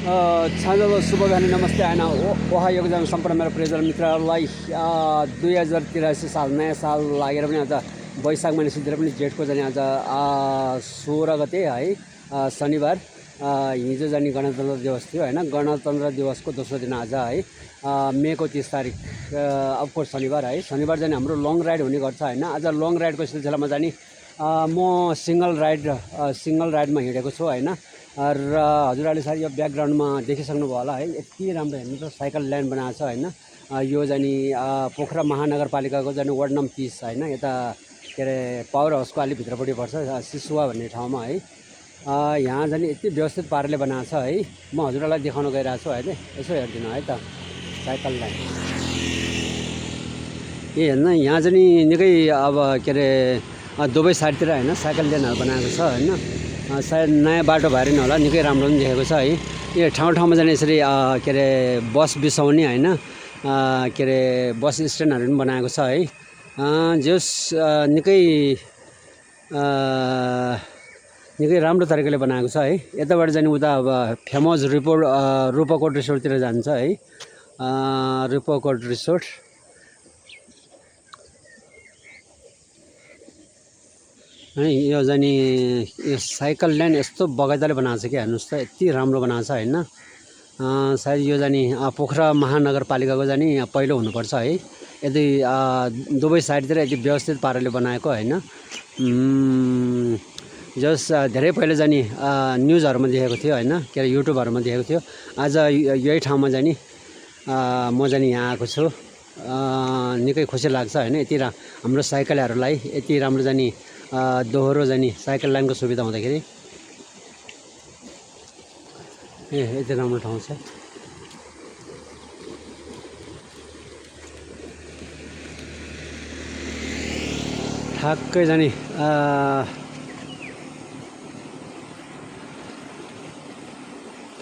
छाँजो शुभ बिहानी नमस्ते होइन ओहायोग जानु सम्पूर्ण मेरो प्रियजन मित्रहरूलाई 2083 साल नयाँ साल लागेर पनि आज वैशाख महिना सिद्धेर पनि जेठको जाने आज 16 गते है शनिबार हिजो जाने गणतन्त्र दिवस थियो होइन। गणतन्त्र दिवसको दोस्रो दिन आज है मेको 30 तारिक अफकोर्स शनिबार है। शनिबार जाने हाम्रो लङ राइड हुने गर्छ होइन। आज लङ राइडको सिलसिलामा जाने म सिङ्गल राइडमा हिँडेको छु होइन। र हजुरहरूले सायद यो ब्याकग्राउन्डमा देखिसक्नुभयो होला है, यति राम्रो हेर्नु त साइकल ल्यान्ड बनाएको छ होइन। यो जाने पोखरा महानगरपालिकाको जाने वार्ड नम्बर 30 होइन। यता के अरे पावर हाउसको अलि भित्रपट्टि पर्छ सिसुवा भन्ने ठाउँमा है। यहाँ जाने यति व्यवस्थित पाराले बनाएको छ है। म हजुरहरूलाई देखाउन गइरहेको छु अहिले, यसो हेरिदिनु है त साइकल ल्यान्ड। ए हेर्न यहाँ चाहिँ निकै अब के अरे दुवै साइडतिर होइन साइकल ल्यान्डहरू बनाएको छ होइन। सायद नयाँ बाटो भएर नि होला, निकै राम्रो पनि देखेको छ है। यो ठाउँ ठाउँमा जाने यसरी के अरे बस बिसाउने होइन, के अरे बस स्ट्यान्डहरू पनि बनाएको छ है। जस निकै राम्रो तरिकाले बनाएको छ है। यताबाट जाने उता अब फेमस रूपकोट रिसोर्टतिर जान्छ है। रूपकोट रिसोर्ट है। यो जाने यो साइकल ल्यान्ड यस्तो बगैँचाले बनाएको छ कि हेर्नुहोस् त, यति राम्रो बनाएको छ होइन। सायद यो जाने पोखरा महानगरपालिकाको जाने पहिलो हुनुपर्छ है। यदि दुवै साइडतिर यति व्यवस्थित पाराले बनाएको होइन। जस धेरै पहिला जाने न्युजहरूमा देखेको थियो होइन, के अरे युट्युबहरूमा देखेको थियो। आज यही ठाउँमा जाने म जाने यहाँ आएको छु। निकै खुसी लाग्छ होइन। यति हाम्रो साइकलहरूलाई यति राम्रो जाने दोहोरो जाने साइकल लाइनको सुविधा हुँदाखेरि यति राम्रो ठाउँ छ। ठ्याक्कै जाने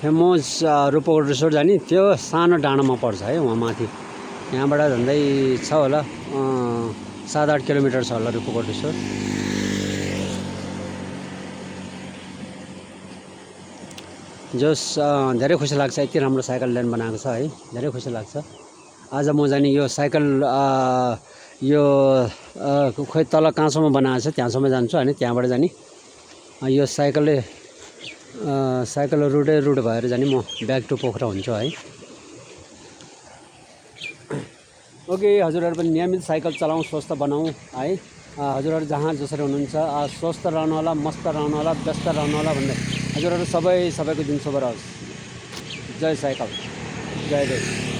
फेमस रूपकोट रिसोर्ट जाने त्यो सानो डाँडामा पर्छ है वहाँ माथि। यहाँबाट झन्डै छ होला 7-8 किलोमिटर छ होला रूपकोट रिसोर्ट। जस धेरै खुसी लाग्छ, यति राम्रो साइकल ल्यान्ड बनाएको छ है। धेरै खुसी लाग्छ। आज म जाने यो साइकल यो खोइ तल कहाँसम्म बनाएको छ त्यहाँसम्म जान्छु होइन। त्यहाँबाट जाने यो साइकल रुट भएर जाने म ब्याक टु पोखरा हुन्छु है। ओके, हजुरहरू पनि नियमित साइकल चलाउँ, स्वस्थ बनाऊँ है। हजुरहरू जहाँ जसरी हुनुहुन्छ स्वस्थ रहनु होला, मस्त रहनु होला, व्यस्त रहनु होला भन्दै हजुरहरू सबैको दिन शुभ रहोस्। जय साइकल, जय देश।